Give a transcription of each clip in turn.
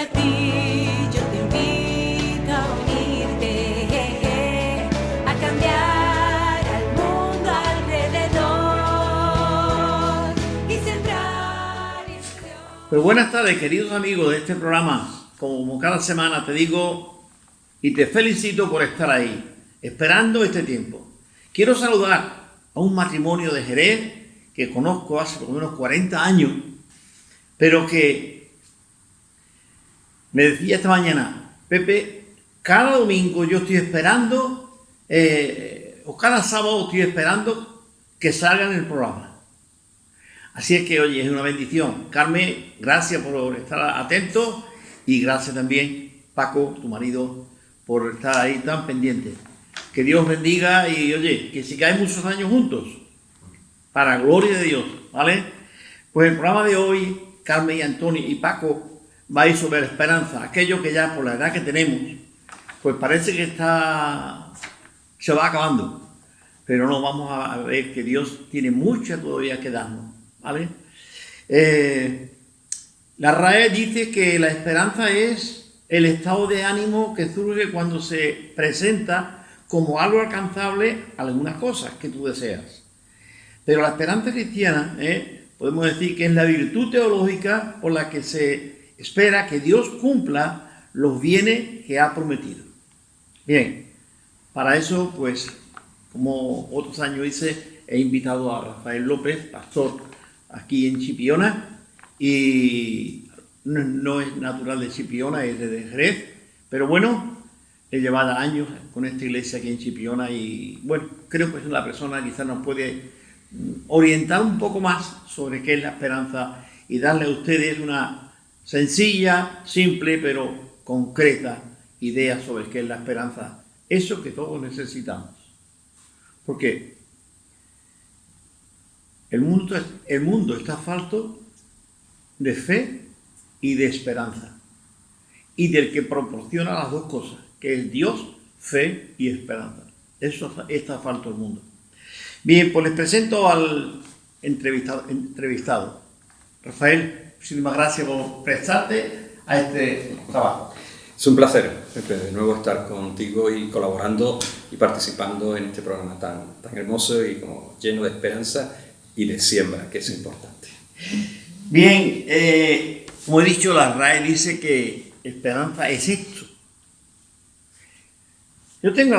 a ti, yo te invito a unirte, a cambiar al mundo alrededor y sembrar ilusión. Pues buenas tardes, queridos amigos de este programa. Como cada semana te digo y te felicito por estar ahí, esperando este tiempo. Quiero saludar a un matrimonio de Jerez que conozco hace por lo menos 40 años, pero que me decía esta mañana: Pepe, cada domingo yo estoy esperando, o cada sábado estoy esperando que salgan el programa. Así es que, oye, es una bendición. Carmen, gracias por estar atento y gracias también, Paco, tu marido, por estar ahí tan pendiente. Que Dios bendiga y, oye, que sigáis muchos años juntos, para gloria de Dios, ¿vale? Pues el programa de hoy, Carmen y Antonio y Paco, va a ir sobre la esperanza. Aquello que ya por la edad que tenemos, pues parece que se va acabando. Pero no, vamos a ver que Dios tiene mucha todavía que darnos, ¿vale? La RAE dice que la esperanza es el estado de ánimo que surge cuando se presenta como algo alcanzable algunas cosas que tú deseas. Pero la esperanza cristiana, podemos decir que es la virtud teológica por la que se espera que Dios cumpla los bienes que ha prometido. Bien, para eso, pues, como otros años hice, he invitado a Rafael López, pastor aquí en Chipiona, y no es natural de Chipiona, es de Jerez, pero bueno, he llevado años con esta iglesia aquí en Chipiona y bueno, creo que es una persona que quizás nos puede orientar un poco más sobre qué es la esperanza y darle a ustedes una sencilla, simple, pero concreta idea sobre qué es la esperanza. Eso que todos necesitamos. Porque el mundo está falto de fe y de esperanza. Y del que proporciona las dos cosas, que es Dios, fe y esperanza. Eso está falto el mundo. Bien, pues les presento al entrevistado. Rafael, muchísimas gracias por prestarte a este trabajo. Es un placer, Pepe, de nuevo estar contigo y colaborando y participando en este programa tan hermoso y como lleno de esperanza y de siembra, que es importante. Bien, como he dicho, la RAE dice que esperanza es esto. Yo tengo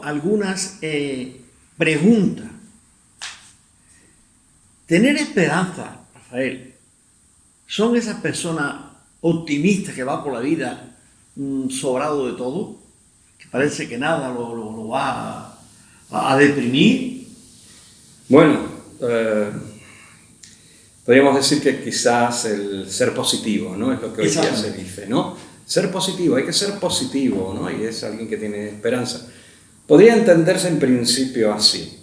algunas preguntas. Tener esperanza, Rafael, ¿son esas personas optimistas que van por la vida sobrado de todo? Que parece que nada lo va a deprimir. Bueno, podríamos decir que quizás el ser positivo, ¿no? Es lo que hoy día se dice, ¿no? Ser positivo, hay que ser positivo, ¿no? Y es alguien que tiene esperanza. Podría entenderse en principio así.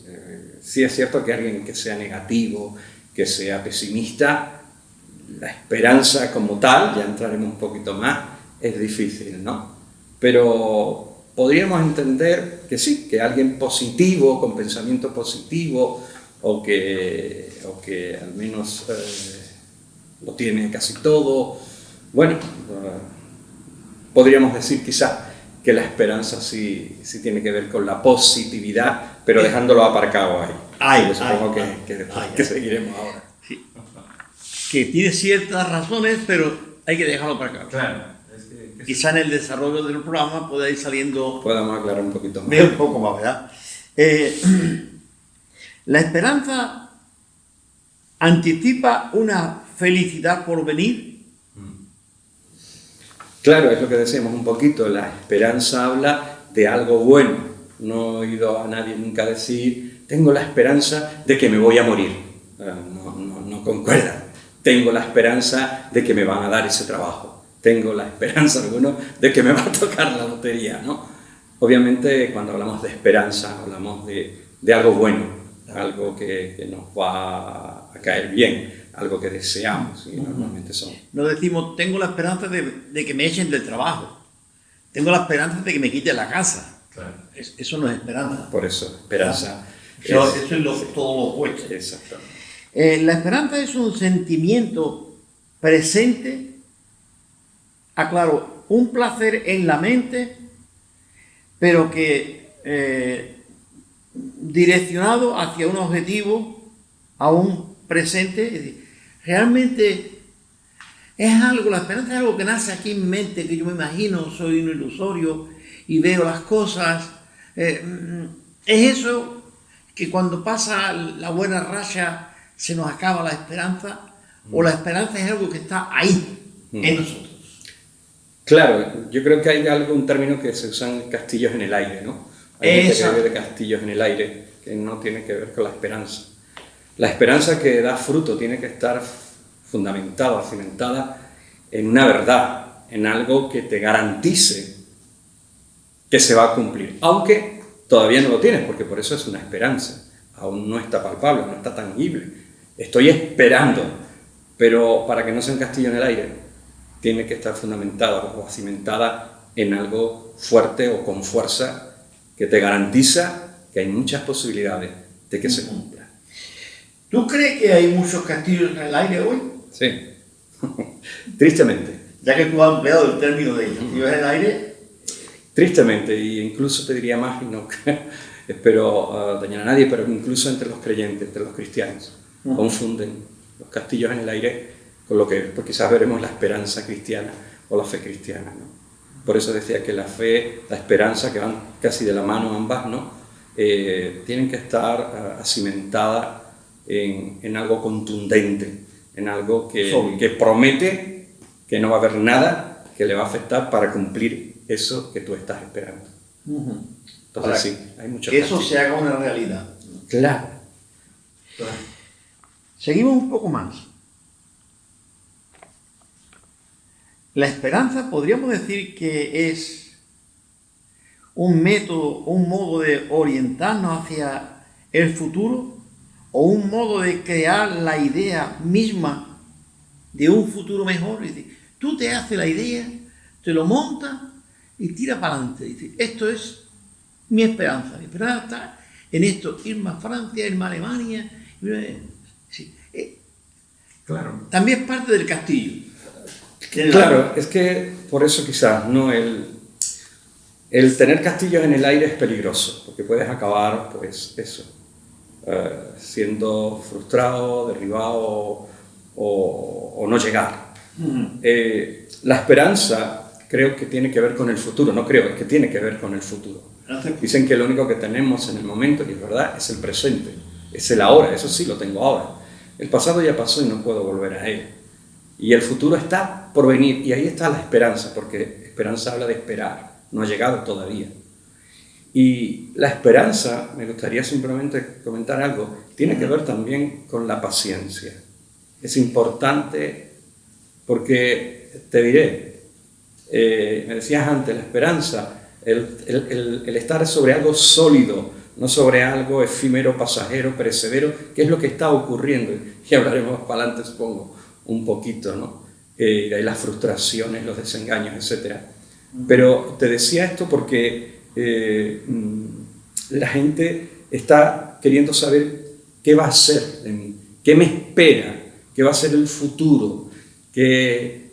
Sí es cierto que alguien que sea negativo, que sea pesimista, la esperanza como tal, ya entraremos un poquito más, es difícil, ¿no? Pero podríamos entender que sí, que alguien positivo, con pensamiento positivo, o que al menos lo tiene casi todo, bueno, podríamos decir quizás que la esperanza sí tiene que ver con la positividad, pero dejándolo aparcado ahí. Yo supongo que seguiremos ahora. Sí. Que tiene ciertas razones, pero hay que dejarlo para acá. Claro. Quizá en el desarrollo del programa pueda ir saliendo... Podamos aclarar un poquito más. Un poco más, ¿verdad? La esperanza anticipa una felicidad por venir. Claro, es lo que decíamos un poquito, la esperanza habla de algo bueno. No he oído a nadie nunca decir, tengo la esperanza de que me voy a morir. No concuerda. Tengo la esperanza de que me van a dar ese trabajo. Tengo la esperanza, alguno, de que me va a tocar la lotería, ¿no? Obviamente, cuando hablamos de esperanza, hablamos de algo bueno, algo que nos va a caer bien, algo que deseamos, y normalmente son. No decimos, tengo la esperanza de que me echen del trabajo. Tengo la esperanza de que me quiten la casa. Claro. Eso no es esperanza. Por eso, esperanza. Eso es todo lo opuesto. Exactamente. La esperanza es un sentimiento presente, aclaro, un placer en la mente, pero que direccionado hacia un objetivo, a un presente. Es decir, realmente es algo, la esperanza es algo que nace aquí en mi mente, que yo me imagino, soy un ilusorio y veo las cosas. Es eso que cuando pasa la buena racha se nos acaba la esperanza, o la esperanza es algo que está ahí, en nosotros. Claro, yo creo que hay un término que se usan castillos en el aire, ¿no? Hay gente que vive de castillos en el aire, que no tiene que ver con la esperanza. La esperanza que da fruto tiene que estar fundamentada, cimentada en una verdad, en algo que te garantice que se va a cumplir, aunque todavía no lo tienes, porque por eso es una esperanza, aún no está palpable, no está tangible, estoy esperando, pero para que no sea un castillo en el aire, tiene que estar fundamentada o cimentada en algo fuerte o con fuerza que te garantiza que hay muchas posibilidades de que se cumpla. ¿Tú crees que hay muchos castillos en el aire hoy? Sí, tristemente. Ya que tú has empleado el término de castillos en el aire. Tristemente, e incluso te diría más, y no espero dañar a nadie, pero incluso entre los creyentes, entre los cristianos, confunden los castillos en el aire con lo que pues quizás veremos la esperanza cristiana o la fe cristiana, ¿no? Por eso decía que la fe, la esperanza, que van casi de la mano ambas, ¿no? Tienen que estar cimentadas en algo contundente, en algo que promete que no va a haber nada que le va a afectar para cumplir eso que tú estás esperando. Entonces sí, hay muchos que eso castillos. se haga una realidad. Claro. Seguimos un poco más. La esperanza podríamos decir que es un método, un modo de orientarnos hacia el futuro, o un modo de crear la idea misma de un futuro mejor. Es decir, tú te haces la idea, te lo montas y tira para adelante. Dice, esto es mi esperanza. Mi esperanza está en esto, irme a Francia, irme a Alemania. Sí. Claro. También es parte del castillo. Claro, es que por eso quizás no el tener castillos en el aire es peligroso, porque puedes acabar, pues eso, siendo frustrado, derribado o no llegar. La esperanza creo que tiene que ver con el futuro, no creo, es que tiene que ver con el futuro. Dicen que lo único que tenemos en el momento, y es verdad, es el presente, es el ahora, eso sí lo tengo ahora. El pasado ya pasó y no puedo volver a él. Y el futuro está por venir, y ahí está la esperanza, porque esperanza habla de esperar, no ha llegado todavía. Y la esperanza, me gustaría simplemente comentar algo, tiene que ver también con la paciencia. Es importante porque, te diré, me decías antes, la esperanza, el estar sobre algo sólido, no sobre algo efímero, pasajero, perecedero, que es lo que está ocurriendo. Y hablaremos para adelante, supongo, un poquito, ¿no? De ahí las frustraciones, los desengaños, etc. Pero te decía esto porque la gente está queriendo saber qué va a ser de mí, qué me espera, qué va a ser el futuro, qué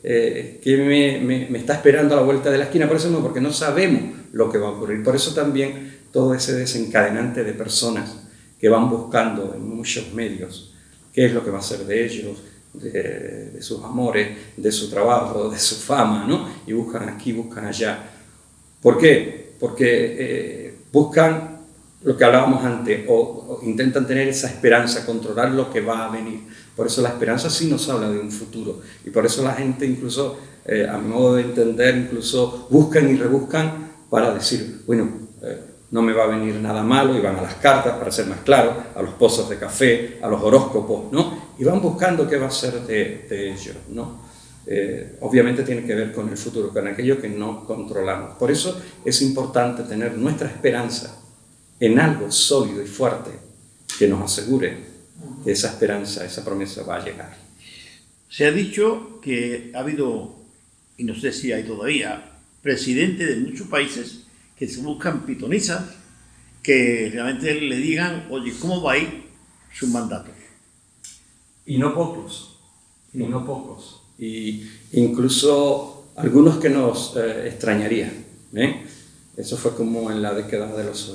me está esperando a la vuelta de la esquina. Por eso no, porque no sabemos lo que va a ocurrir. Por eso también todo ese desencadenante de personas que van buscando en muchos medios qué es lo que va a ser de ellos, de sus amores, de su trabajo, de su fama, ¿no? Y buscan aquí, buscan allá. ¿Por qué? Porque buscan lo que hablábamos antes, o intentan tener esa esperanza, controlar lo que va a venir. Por eso la esperanza sí nos habla de un futuro. Y por eso la gente incluso, a mi modo de entender, incluso buscan y rebuscan para decir, bueno, no me va a venir nada malo, y van a las cartas, para ser más claro, a los pozos de café, a los horóscopos, ¿no? Y van buscando qué va a ser de ellos, ¿no? Obviamente tiene que ver con el futuro, con aquello que no controlamos. Por eso es importante tener nuestra esperanza en algo sólido y fuerte que nos asegure que esa esperanza, esa promesa va a llegar. Se ha dicho que ha habido, y no sé si hay todavía, presidentes de muchos países que se buscan pitonisas que realmente le digan, oye, ¿cómo va a ir su mandato? Y no pocos, y no pocos. Y incluso algunos que nos extrañarían. Eso fue como en la década de los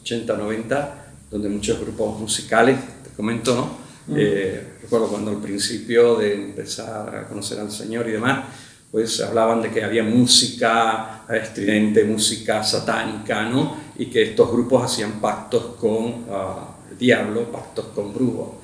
80, 90, donde muchos grupos musicales, te comento, ¿no? Recuerdo cuando al principio de empezar a conocer al Señor y demás, pues hablaban de que había música estridente, música satánica, ¿no? Y que estos grupos hacían pactos con el diablo, pactos con brujos.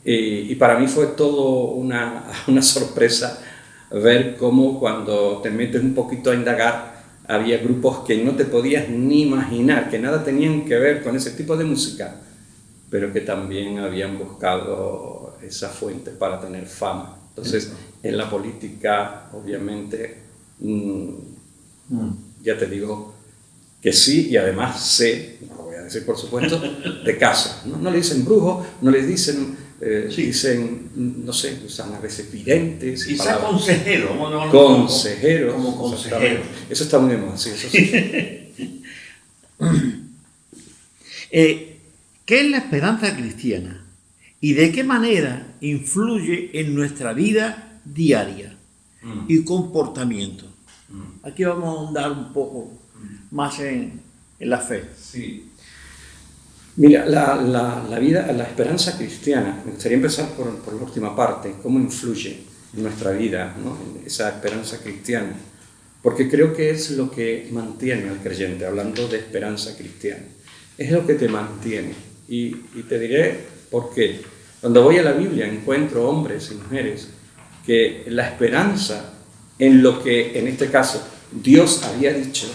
Y para mí fue todo una sorpresa ver cómo cuando te metes un poquito a indagar, había grupos que no te podías ni imaginar, que nada tenían que ver con ese tipo de música, pero que también habían buscado esa fuente para tener fama. Entonces, en la política, obviamente, ya te digo que sí, y además sé, no lo voy a decir por supuesto, de casos. No le dicen brujo, no les dicen, dicen, no sé, usan a veces videntes. Quizá consejero. Consejero. Como consejero. Eso está muy de moda, sí, eso sí. ¿Qué es la esperanza cristiana? ¿Y de qué manera influye en nuestra vida diaria y comportamiento? Aquí vamos a ahondar un poco más en la fe. Sí. Mira, la esperanza cristiana, me gustaría empezar por la última parte, cómo influye en nuestra vida, ¿no? En esa esperanza cristiana, porque creo que es lo que mantiene al creyente, hablando de esperanza cristiana, es lo que te mantiene, y te diré por qué. Cuando voy a la Biblia encuentro hombres y mujeres que la esperanza en lo que, en este caso, Dios había dicho,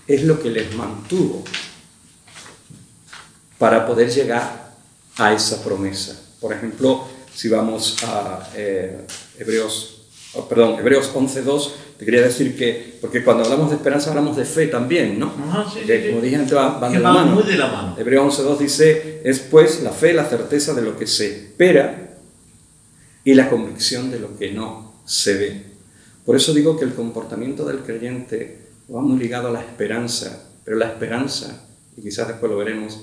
es lo que les mantuvo para poder llegar a esa promesa. Por ejemplo, si vamos a Hebreos 11:2, te quería decir que, porque cuando hablamos de esperanza hablamos de fe también, ¿no? Ajá, sí, que, sí, como dije antes, van que de la mano. muy de la mano. Hebreos 11:2 dice, es pues la fe, la certeza de lo que se espera y la convicción de lo que no se ve. Por eso digo que el comportamiento del creyente va muy ligado a la esperanza, pero la esperanza, y quizás después lo veremos,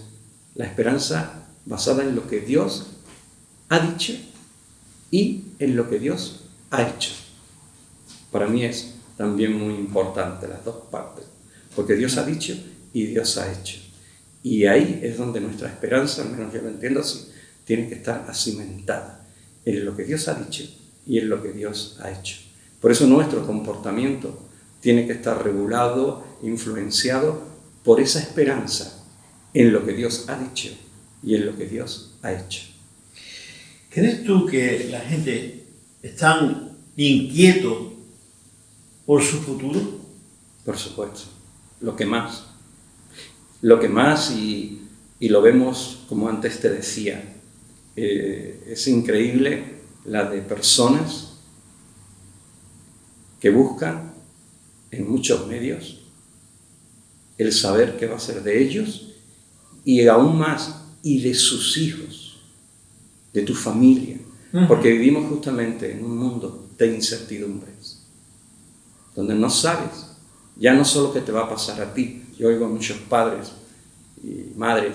la esperanza basada en lo que Dios ha dicho y en lo que Dios ha hecho. Para mí es también muy importante las dos partes, porque Dios ha dicho y Dios ha hecho. Y ahí es donde nuestra esperanza, al menos yo lo entiendo así, tiene que estar cimentada en lo que Dios ha dicho y en lo que Dios ha hecho. Por eso nuestro comportamiento tiene que estar regulado, influenciado por esa esperanza en lo que Dios ha dicho y en lo que Dios ha hecho. ¿Crees tú que la gente está inquieto por su futuro? Por supuesto, lo que más, y lo vemos como antes te decía, es increíble la de personas que buscan en muchos medios el saber qué va a ser de ellos y aún más, y de sus hijos, de tu familia, porque vivimos justamente en un mundo de incertidumbres, donde no sabes, ya no solo qué te va a pasar a ti. Yo oigo a muchos padres y madres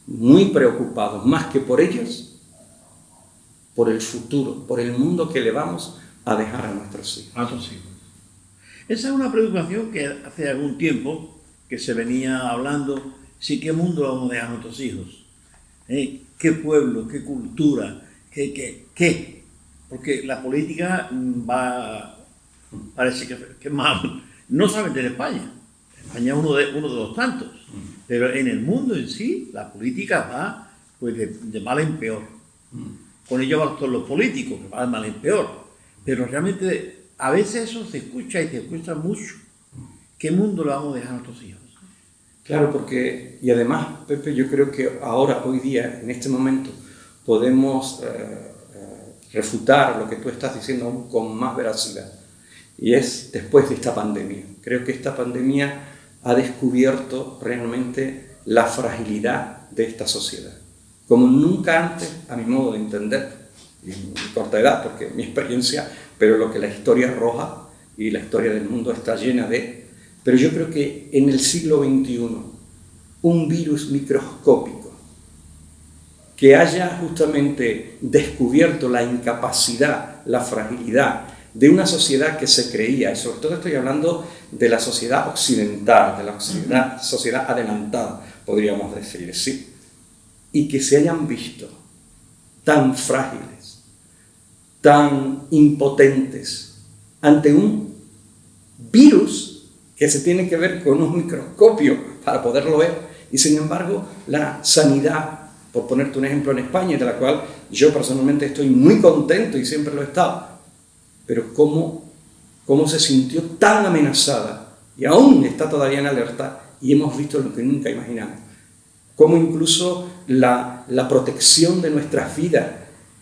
muy preocupados, más que por ellos, por el futuro, por el mundo que le vamos a dejar a nuestros hijos. A nuestros hijos. Esa es una preocupación que hace algún tiempo que se venía hablando, sí, ¿qué mundo vamos a dejar a nuestros hijos? ¿Qué pueblo, qué cultura, qué? Porque la política parece que es mal, no solamente en España. España es uno de los tantos, pero en el mundo en sí la política va pues de mal en peor. Con ello van todos los políticos, que van de mal en peor, pero realmente a veces eso se escucha y se escucha mucho. ¿Qué mundo le vamos a dejar a nuestros hijos? Claro, porque, y además, Pepe, yo creo que ahora, hoy día, en este momento, podemos refutar lo que tú estás diciendo aún con más veracidad. Y es después de esta pandemia. Creo que esta pandemia ha descubierto realmente la fragilidad de esta sociedad. Como nunca antes, a mi modo de entender, y mi corta edad, porque mi experiencia, pero lo que la historia arroja y la historia del mundo está llena de. Pero yo creo que en el siglo XXI, un virus microscópico que haya justamente descubierto la incapacidad, la fragilidad, de una sociedad que se creía, y sobre todo estoy hablando de la sociedad occidental, de la sociedad adelantada, podríamos decir, ¿sí? Y que se hayan visto tan frágiles, tan impotentes ante un virus que se tiene que ver con un microscopio para poderlo ver, y sin embargo la sanidad, por ponerte un ejemplo en España, de la cual yo personalmente estoy muy contento y siempre lo he estado, pero cómo se sintió tan amenazada y aún está todavía en alerta, y hemos visto lo que nunca imaginamos. Cómo incluso la protección de nuestras vidas,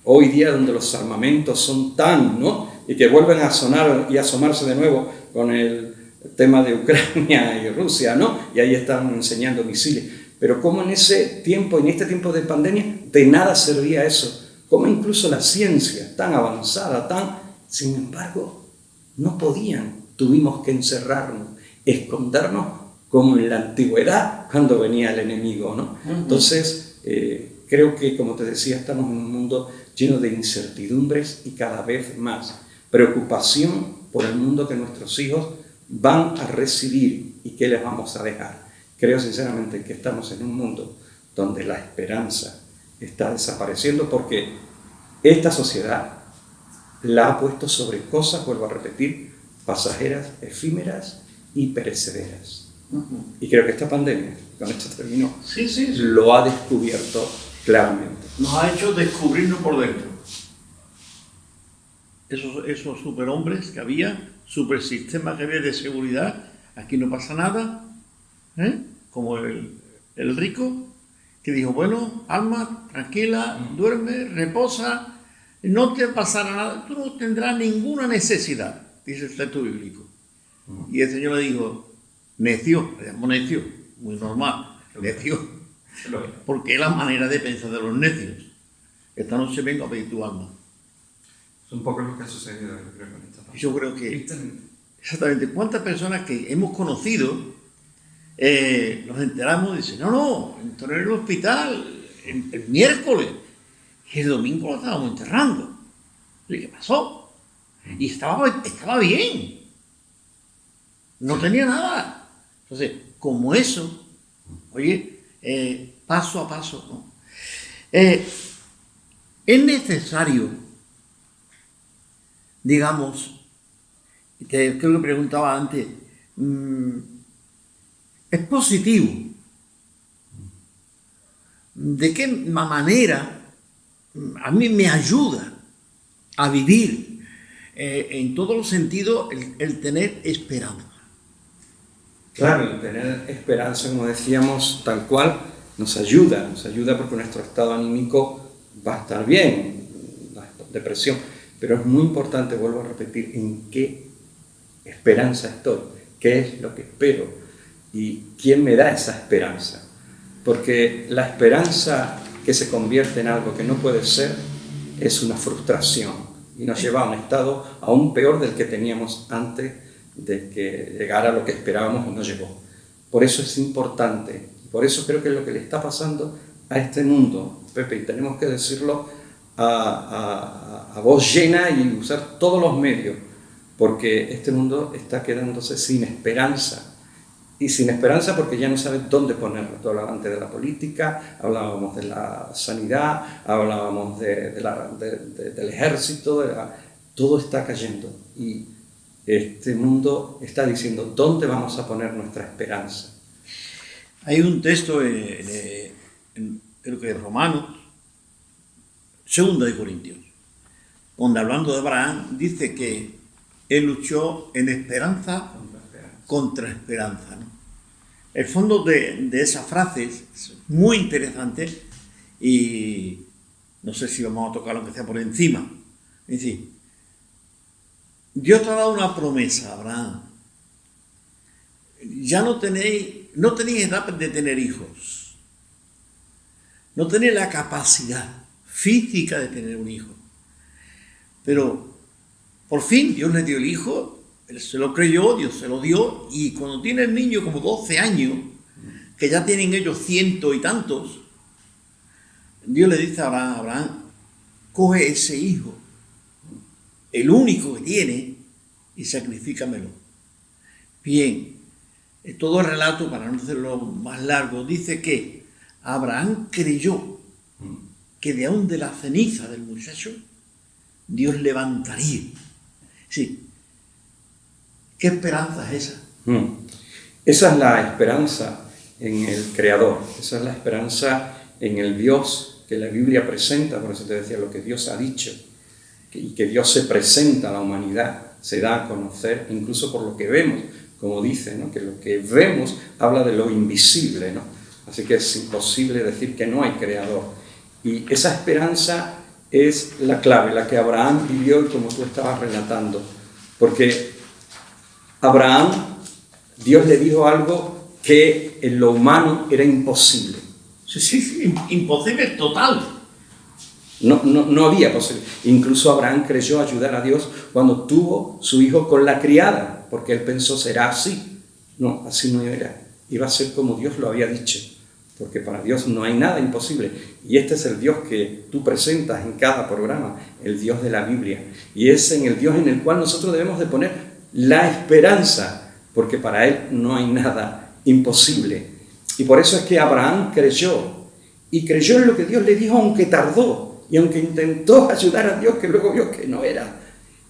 hoy día donde los armamentos son tan, ¿no? Y que vuelven a sonar y asomarse de nuevo con el tema de Ucrania y Rusia, ¿no? Y ahí están enseñando misiles. Pero cómo en ese tiempo, en este tiempo de pandemia, de nada servía eso. Cómo incluso la ciencia, tan avanzada, sin embargo, no podían. Tuvimos que encerrarnos, escondernos, como en la antigüedad, cuando venía el enemigo, ¿no? Entonces, creo que, como te decía, estamos en un mundo lleno de incertidumbres y cada vez más preocupación por el mundo que nuestros hijos van a recibir y qué les vamos a dejar. Creo sinceramente que estamos en un mundo donde la esperanza está desapareciendo, porque esta sociedad la ha puesto sobre cosas, vuelvo a repetir, pasajeras, efímeras y perecederas. Y creo que esta pandemia, con esto termino, lo ha descubierto claramente. Nos ha hecho descubrirnos por dentro. Esos superhombres que había, supersistemas que había de seguridad, aquí no pasa nada, como el rico, que dijo, bueno, Alma, tranquila, duerme, reposa, no te pasará nada, tú no tendrás ninguna necesidad, dice el texto bíblico. Y el Señor le dijo, necio, le llamó necio, muy normal, necio, porque es la manera de pensar de los necios. Esta noche vengo a pedir tu alma. Es un poco lo que ha sucedido, yo creo, con esta pandemia. Yo creo que, exactamente, ¿cuántas personas que hemos conocido nos enteramos y dicen, no, entró en el hospital el miércoles y el domingo lo estábamos enterrando? ¿Y qué pasó? Y estaba bien, no tenía nada. Entonces, como eso, oye, paso a paso, ¿no? Es necesario, digamos, creo que preguntaba antes, es positivo. ¿De qué manera a mí me ayuda a vivir en todos los sentidos el tener esperanza? Claro, el tener esperanza, como decíamos, tal cual, nos ayuda porque nuestro estado anímico va a estar bien, la depresión, pero es muy importante, vuelvo a repetir, en qué esperanza estoy, qué es lo que espero y quién me da esa esperanza, porque la esperanza que se convierte en algo que no puede ser es una frustración y nos lleva a un estado aún peor del que teníamos antes de que llegara lo que esperábamos y no llegó. Por eso es importante, por eso creo que es lo que le está pasando a este mundo, Pepe, y tenemos que decirlo a voz llena y usar todos los medios, porque este mundo está quedándose sin esperanza. Y sin esperanza porque ya no sabe dónde ponerlo. Tú hablabas antes de la política, hablábamos de la sanidad, hablábamos del ejército, todo está cayendo. Y este mundo está diciendo, ¿dónde vamos a poner nuestra esperanza? Hay un texto creo que de Romanos, 2 de Corintios, donde hablando de Abraham, dice que él luchó en esperanza contra esperanza, ¿no? El fondo de esa frase es muy interesante y no sé si vamos a tocar lo que sea por encima. Es decir, Dios te ha dado una promesa, Abraham. Ya no tenéis edad de tener hijos. No tenéis la capacidad física de tener un hijo. Pero por fin Dios le dio el hijo, él se lo creyó, Dios se lo dio, y cuando tiene el niño como 12 años, que ya tienen ellos 100 y tantos, Dios le dice a Abraham, coge ese hijo, el único que tiene, y sacrifícamelo. Bien, todo el relato, para no hacerlo más largo, dice que Abraham creyó que de aún de la ceniza del muchacho, Dios levantaría. Sí. ¿Qué esperanza es esa? Esa es la esperanza en el Creador, esa es la esperanza en el Dios que la Biblia presenta, por eso te decía lo que Dios ha dicho, y que Dios se presenta a la humanidad, se da a conocer incluso por lo que vemos, como dice, ¿no? Que lo que vemos habla de lo invisible, ¿no? Así que es imposible decir que no hay Creador. Y esa esperanza es la clave, la que Abraham vivió y como tú estabas relatando, porque Abraham, Dios le dijo algo que en lo humano era imposible. Sí, imposible total. No había posibilidad. Incluso Abraham creyó ayudar a Dios cuando tuvo su hijo con la criada, porque él pensó, será así. No, así no era. Iba a ser como Dios lo había dicho, porque para Dios no hay nada imposible. Y este es el Dios que tú presentas en cada programa, el Dios de la Biblia. Y es en el Dios en el cual nosotros debemos de poner la esperanza, porque para Él no hay nada imposible. Y por eso es que Abraham creyó, y creyó en lo que Dios le dijo, aunque tardó, y aunque intentó ayudar a Dios, que luego vio que no era.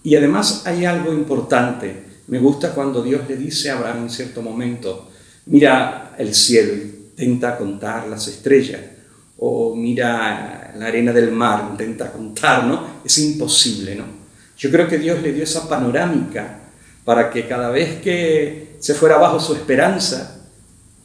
Y además hay algo importante. Me gusta cuando Dios le dice a Abraham en cierto momento, mira el cielo, intenta contar las estrellas, o mira la arena del mar, intenta contar, ¿no? Es imposible, ¿no? Yo creo que Dios le dio esa panorámica para que cada vez que se fuera abajo su esperanza,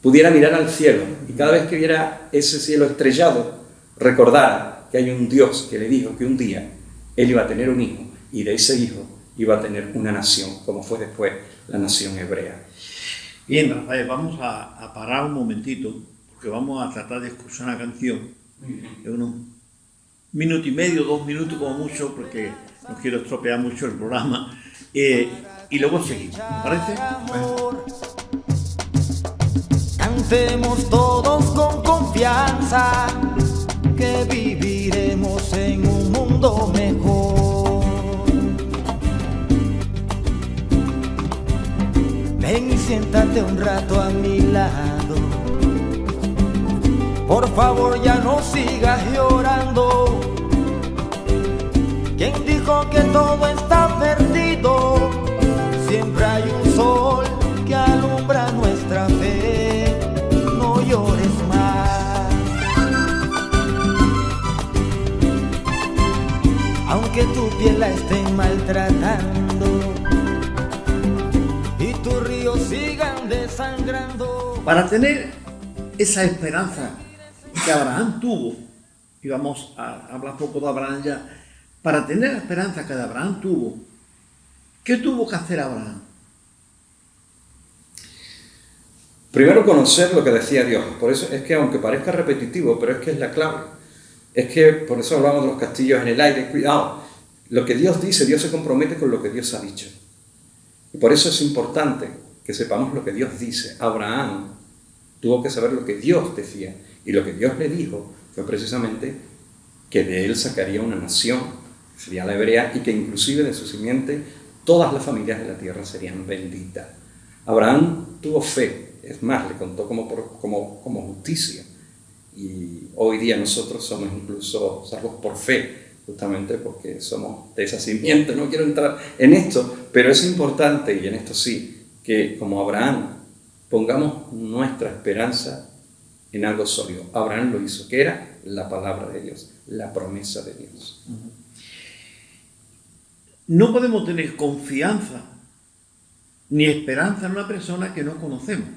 pudiera mirar al cielo, y cada vez que viera ese cielo estrellado, recordara que hay un Dios que le dijo que un día él iba a tener un hijo, y de ese hijo iba a tener una nación, como fue después la nación hebrea. Bien, Rafael, vamos a parar un momentito, porque vamos a tratar de escuchar una canción de unos minuto y medio, 2 minutos como mucho, porque no quiero estropear mucho el programa, y luego seguimos, ¿te parece? Cantemos todos con confianza, que viviremos en un mundo mejor. Ven y siéntate un rato a mi lado. Por favor, ya no sigas llorando. ¿Quién dijo que todo está perdido? Siempre hay un sol que alumbra nuestra fe. No llores más. Aunque tu piel la estén maltratando y tus ríos sigan desangrando. Para tener esa esperanza que Abraham tuvo, y vamos a hablar poco de Abraham ya, para tener la esperanza que Abraham tuvo, ¿qué tuvo que hacer Abraham? Primero conocer lo que decía Dios. Por eso es que aunque parezca repetitivo, pero es que es la clave. Es que por eso hablamos de los castillos en el aire. Cuidado, lo que Dios dice, Dios se compromete con lo que Dios ha dicho. Y por eso es importante que sepamos lo que Dios dice. Abraham tuvo que saber lo que Dios decía. Y lo que Dios le dijo fue precisamente que de él sacaría una nación, sería la hebrea, y que inclusive de su simiente todas las familias de la tierra serían benditas. Abraham tuvo fe, es más, le contó como justicia. Y hoy día nosotros somos incluso salvos por fe, justamente porque somos de esa simiente. No quiero entrar en esto, pero es importante, y en esto sí, que como Abraham pongamos nuestra esperanza en algo sólido. Abraham lo hizo, que era la palabra de Dios, la promesa de Dios. No podemos tener confianza ni esperanza en una persona que no conocemos.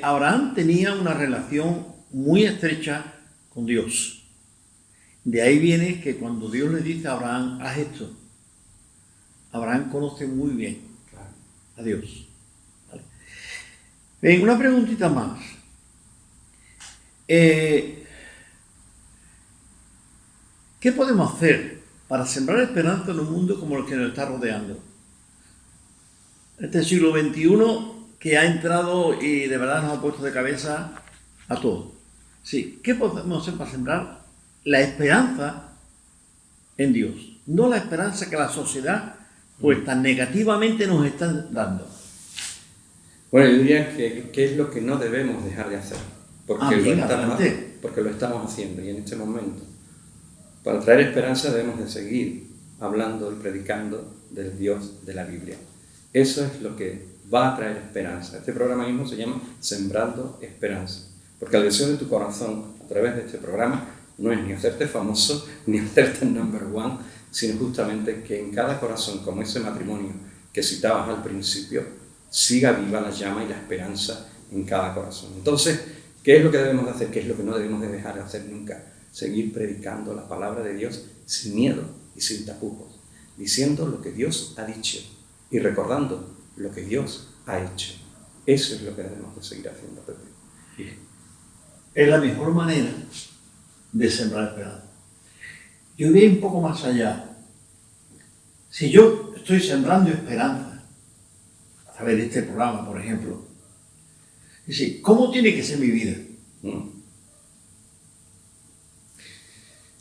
Abraham tenía una relación muy estrecha con Dios. De ahí viene que cuando Dios le dice a Abraham, haz esto, Abraham conoce muy bien a Dios. ¿Vale? Bien, una preguntita más. ¿Qué podemos hacer para sembrar esperanza en un mundo como el que nos está rodeando? Este siglo XXI que ha entrado y de verdad nos ha puesto de cabeza a todos. Sí, ¿qué podemos hacer para sembrar la esperanza en Dios, no la esperanza que la sociedad pues tan negativamente nos está dando. Bueno, yo diría que es lo que no debemos dejar de hacer, porque lo estamos haciendo, y en este momento, para traer esperanza debemos de seguir hablando y predicando del Dios de la Biblia. Eso es lo que va a traer esperanza. Este programa mismo se llama Sembrando Esperanza, porque el deseo de tu corazón a través de este programa no es ni hacerte famoso, ni hacerte number one, sino justamente que en cada corazón, como ese matrimonio que citabas al principio, siga viva la llama y la esperanza en cada corazón. Entonces, ¿qué es lo que debemos de hacer? ¿Qué es lo que no debemos de dejar de hacer nunca? Seguir predicando la palabra de Dios sin miedo y sin tapujos, diciendo lo que Dios ha dicho y recordando lo que Dios ha hecho. Eso es lo que debemos de seguir haciendo, Pepe. Es la mejor manera de sembrar esperanza. Yo voy un poco más allá. Si yo estoy sembrando esperanza a través de este programa, por ejemplo, es decir, ¿cómo tiene que ser mi vida?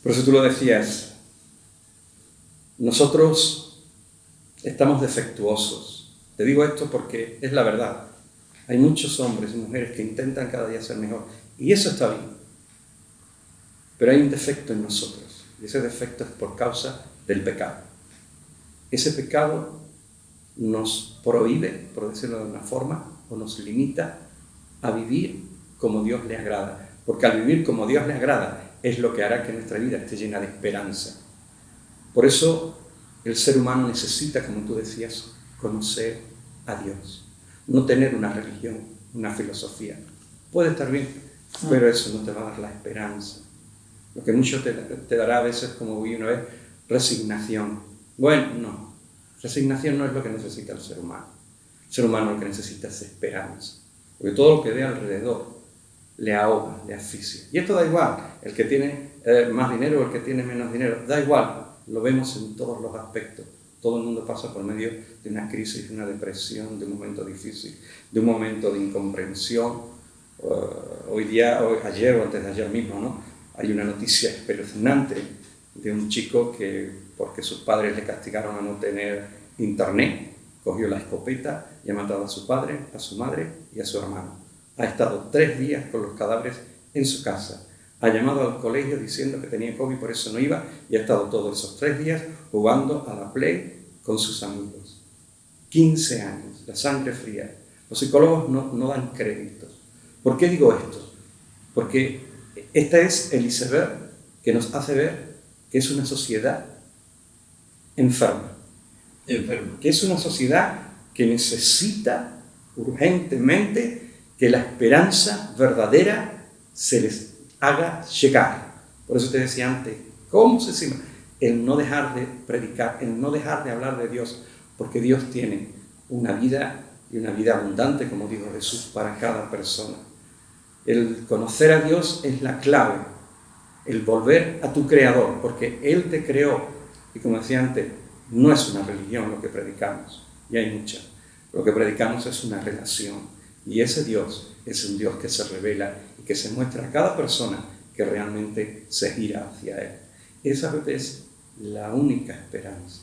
Por eso tú lo decías, nosotros estamos defectuosos. Te digo esto porque es la verdad. Hay muchos hombres y mujeres que intentan cada día ser mejor, y eso está bien. Pero hay un defecto en nosotros, y ese defecto es por causa del pecado. Ese pecado nos prohíbe, por decirlo de una forma, o nos limita a vivir como Dios le agrada. Porque al vivir como Dios le agrada es lo que hará que nuestra vida esté llena de esperanza. Por eso el ser humano necesita, como tú decías, conocer a Dios. No tener una religión, una filosofía. Puede estar bien, pero eso no te va a dar la esperanza. Lo que mucho te dará a veces, como vi una vez, resignación. Bueno, no. Resignación no es lo que necesita el ser humano. El ser humano lo que necesita es esperanza. Porque todo lo que ve alrededor le ahoga, le asfixia. Y esto da igual. El que tiene más dinero o el que tiene menos dinero, da igual. Lo vemos en todos los aspectos. Todo el mundo pasa por medio de una crisis, de una depresión, de un momento difícil, de un momento de incomprensión. Ayer o antes de ayer mismo, ¿no? Hay una noticia espeluznante de un chico que, porque sus padres le castigaron a no tener internet, cogió la escopeta y ha matado a su padre, a su madre y a su hermano. Ha estado 3 días con los cadáveres en su casa. Ha llamado al colegio diciendo que tenía COVID, por eso no iba, y ha estado todos esos 3 días jugando a la Play con sus amigos. 15 años, la sangre fría. Los psicólogos no dan créditos. ¿Por qué digo esto? Porque este es el iceberg que nos hace ver que es una sociedad enferma. Que es una sociedad que necesita urgentemente que la esperanza verdadera se les haga llegar. Por eso te decía antes, ¿cómo se siembra? El no dejar de predicar, el no dejar de hablar de Dios, porque Dios tiene una vida y una vida abundante, como dijo Jesús, para cada persona. El conocer a Dios es la clave, el volver a tu Creador, porque Él te creó. Y como decía antes, no es una religión lo que predicamos, y hay mucha. Lo que predicamos es una relación, y ese Dios es un Dios que se revela y que se muestra a cada persona que realmente se gira hacia Él. Esa es la única esperanza.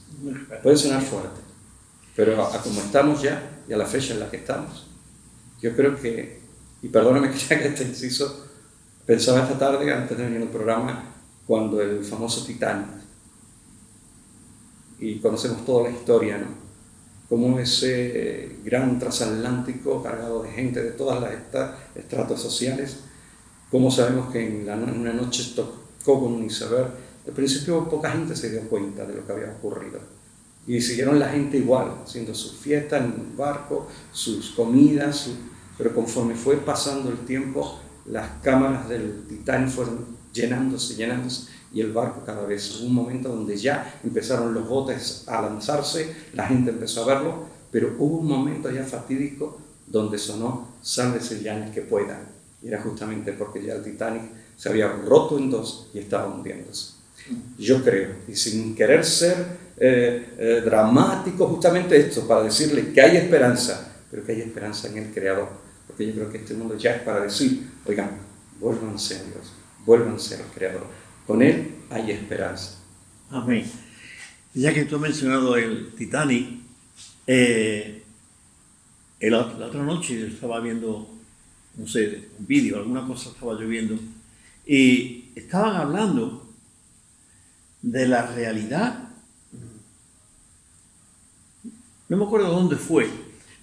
Puede sonar fuerte, pero a como estamos ya, y a la fecha en la que estamos, yo creo que, y perdóname que ya que este inciso, pensaba esta tarde, antes de venir al programa, cuando el famoso Titanic, y conocemos toda la historia, ¿no? Como ese gran transatlántico cargado de gente de todas las estratos sociales, como sabemos que en una noche tocó con un iceberg. Al principio poca gente se dio cuenta de lo que había ocurrido, y siguieron la gente igual, haciendo sus fiestas en el barco, sus comidas, pero conforme fue pasando el tiempo, las cámaras del Titanic fueron llenándose, y el barco cada vez. Hubo un momento donde ya empezaron los botes a lanzarse, la gente empezó a verlo, pero hubo un momento ya fatídico donde sonó "Sálvese ya el que pueda", y era justamente porque ya el Titanic se había roto en dos y estaba hundiéndose. Yo creo, y sin querer ser dramático, justamente esto, para decirle que hay esperanza, pero que hay esperanza en el Creador, porque yo creo que este mundo ya es para decir, oigan, vuélvanse a Dios, vuélvanse al Creador, con Él hay esperanza. Amén. Ya que tú has mencionado el Titanic, la otra noche yo estaba viendo, no sé, un vídeo, alguna cosa estaba yo viendo, y estaban hablando de la realidad, no me acuerdo dónde fue,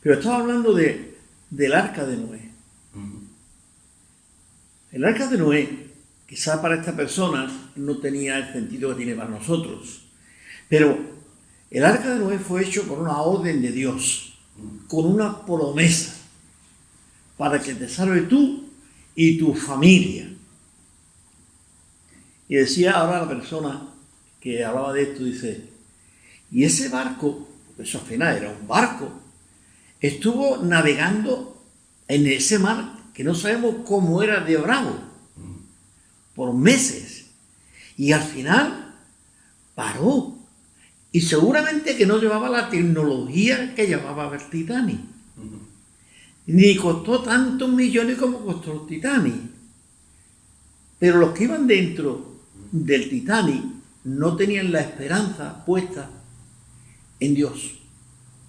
pero estaba hablando del arca de Noé. El arca de Noé, quizás para esta persona no tenía el sentido que tiene para nosotros, pero el arca de Noé fue hecho por una orden de Dios, con una promesa, para que te salve tú y tu familia. Y decía ahora la persona que hablaba de esto, dice, y ese barco, porque eso al final era un barco, estuvo navegando en ese mar que no sabemos cómo era de bravo, por meses, y al final paró, y seguramente que no llevaba la tecnología que llevaba el Titanic, ni costó tantos millones como costó el Titanic, pero los que iban dentro del Titanic no tenían la esperanza puesta en Dios.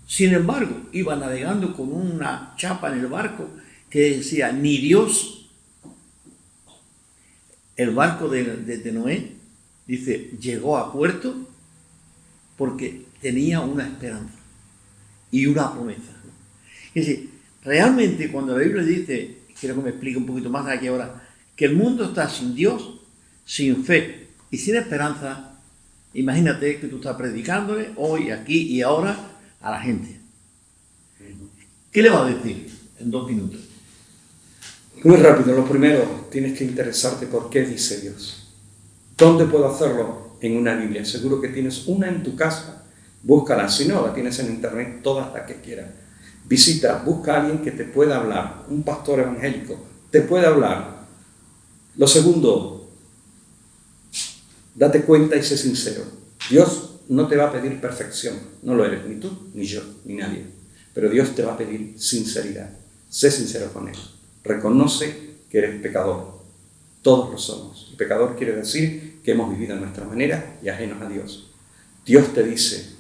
Sin embargo, iban navegando con una chapa en el barco que decía, ni Dios. El barco de Noé, dice, llegó a puerto porque tenía una esperanza y una promesa. Es decir, realmente cuando la Biblia dice, quiero que me explique un poquito más aquí ahora, que el mundo está sin Dios, sin fe y sin esperanza, imagínate que tú estás predicándole hoy, aquí y ahora a la gente. ¿Qué le va a decir en 2 minutos? Muy rápido, lo primero, tienes que interesarte por qué dice Dios. ¿Dónde puedo hacerlo? En una Biblia. Seguro que tienes una en tu casa, búscala. Si no, la tienes en internet, todas las que quieras. Visita, busca a alguien que te pueda hablar, un pastor evangélico, te puede hablar. Lo segundo, date cuenta y sé sincero. Dios no te va a pedir perfección, no lo eres ni tú, ni yo, ni nadie. Pero Dios te va a pedir sinceridad. Sé sincero con Él. Reconoce que eres pecador. Todos lo somos. Y pecador quiere decir que hemos vivido a nuestra manera y ajenos a Dios. Dios te dice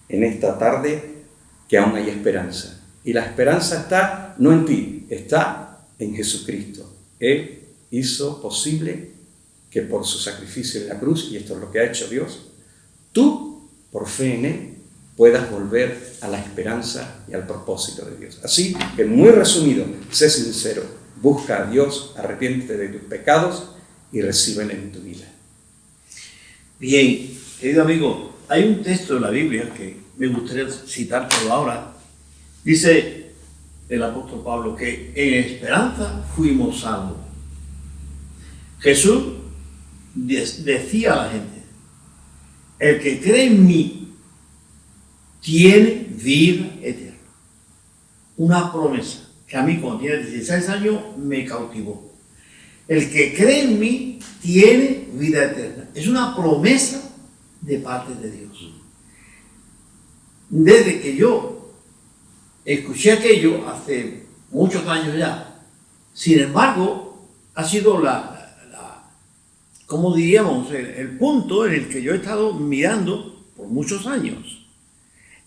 en esta tarde que aún hay esperanza. Y la esperanza está no en ti, está en Jesucristo. Él hizo posible que por su sacrificio en la cruz, y esto es lo que ha hecho Dios, tú, por fe en Él, puedas volver a la esperanza y al propósito de Dios. Así que, muy resumido, sé sincero, busca a Dios, arrepiéntete de tus pecados y recíbele en tu vida. Bien, querido amigo, hay un texto de la Biblia que me gustaría citártelo ahora. Dice el apóstol Pablo que en esperanza fuimos salvos. Jesús decía a la gente, el que cree en mí tiene vida eterna. Una promesa que a mí cuando tenía 16 años me cautivó. El que cree en mí tiene vida eterna. Es una promesa de parte de Dios. Desde que yo escuché aquello hace muchos años ya, sin embargo, ha sido como diríamos, el punto en el que yo he estado mirando por muchos años.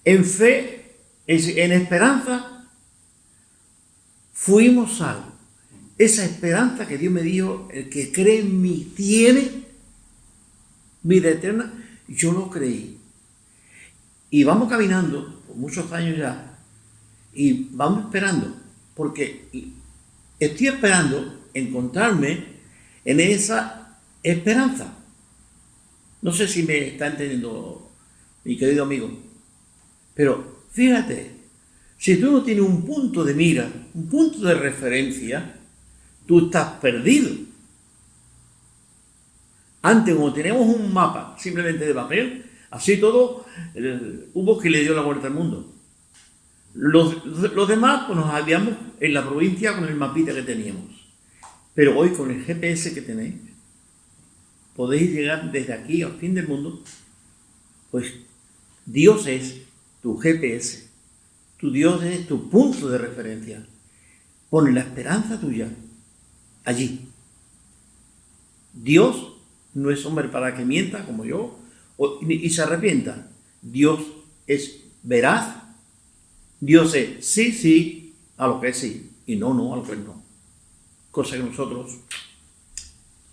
En fe, en esperanza, fuimos salvos. Esa esperanza que Dios me dijo, el que cree en mí tiene vida eterna, yo lo creí. Y vamos caminando por muchos años ya, y vamos esperando, porque estoy esperando encontrarme en esa esperanza. No sé si me está entendiendo mi querido amigo, pero fíjate, si tú no tienes un punto de mira, un punto de referencia, tú estás perdido. Antes, como teníamos un mapa simplemente de papel, así todo, hubo que le dio la vuelta al mundo. Los demás pues, nos habíamos en la provincia con el mapita que teníamos. Pero hoy con el GPS que tenéis, podéis llegar desde aquí al fin del mundo. Pues Dios es tu GPS. Tu Dios es tu punto de referencia. Pon la esperanza tuya allí. Dios no es hombre para que mienta como yo, y se arrepienta. Dios es veraz. Dios es sí, sí a lo que es sí y no, no a lo que es no. Cosa que nosotros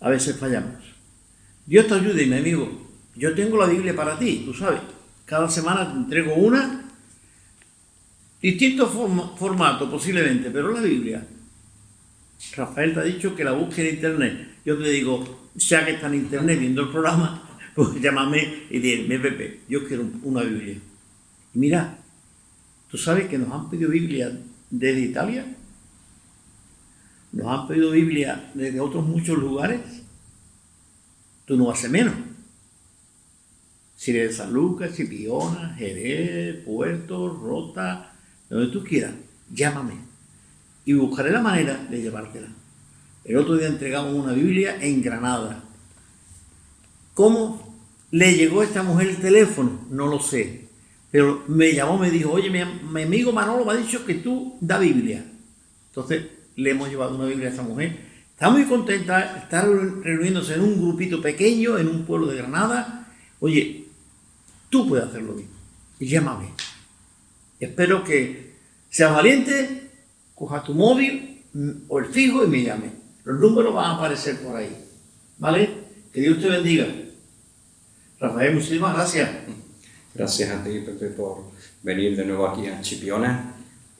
a veces fallamos. Dios te ayude, mi amigo. Yo tengo la Biblia para ti, tú sabes. Cada semana te entrego una. Distinto formato posiblemente, pero la Biblia. Rafael te ha dicho que la busque en internet. Yo te digo, ya que está en internet viendo el programa, pues llámame y dime, Pepe, yo quiero una Biblia. Y mira, tú sabes que nos han pedido Biblia desde Italia, nos han pedido Biblia desde otros muchos lugares. Tú no haces menos. Si eres de San Lucas, Chipiona, Jerez, Puerto, Rota, donde tú quieras, llámame y buscaré la manera de llevártela. El otro día entregamos una Biblia en Granada. ¿Cómo le llegó a esta mujer el teléfono? No lo sé. Pero me llamó, me dijo, oye, mi amigo Manolo me ha dicho que tú da Biblia. Entonces le hemos llevado una Biblia a esta mujer. Está muy contenta, está reuniéndose en un grupito pequeño, en un pueblo de Granada. Oye, tú puedes hacerlo bien. Y llámame. Espero que seas valiente, coja tu móvil o el fijo y me llame. Los números van a aparecer por ahí. ¿Vale? Que Dios te bendiga. Rafael, muchísimas gracias. Gracias a ti, Pepe, por venir de nuevo aquí a Chipiona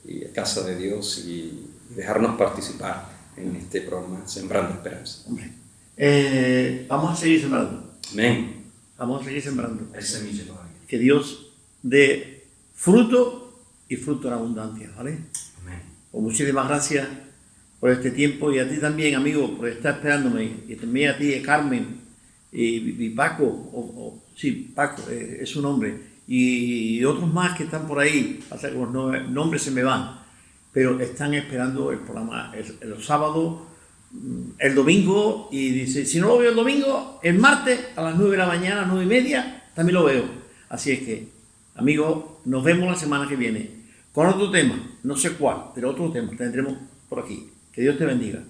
y a Casa de Dios y dejarnos participar en este programa Sembrando Esperanza. Hombre, vamos a seguir sembrando. Amén. Vamos a seguir sembrando. El semilla todavía. Que Dios dé fruto y fruto en abundancia, ¿vale? Amén. Pues muchísimas gracias por este tiempo y a ti también, amigo, por estar esperándome. Y también a ti, Carmen y Paco, sí, Paco es su nombre. Y otros más que están por ahí, pasa que los nombres se me van, pero están esperando el programa el sábado, el domingo, y dice, si no lo veo el domingo, el martes a las 9 de la mañana, 9:30, también lo veo. Así es que, amigos, nos vemos la semana que viene con otro tema, no sé cuál, pero otro tema tendremos por aquí. Que Dios te bendiga.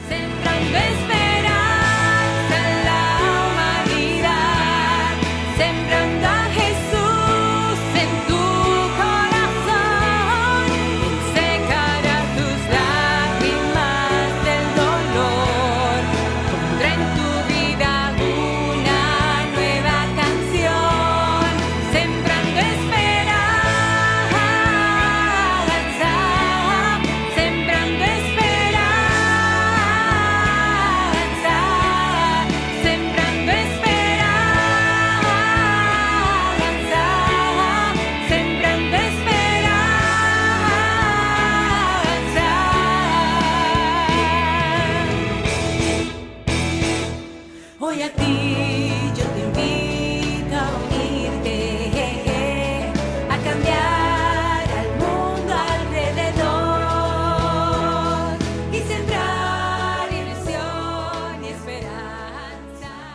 Sembrando esperanza en la humanidad, sembrando a Jesús en tu corazón, secará tus lágrimas del dolor, pondrá en tu vida una nueva canción, sembrando esperanza, sembrando esperanza, sembrando esperanza, sembrando esperanza. Hoy a ti yo te invito.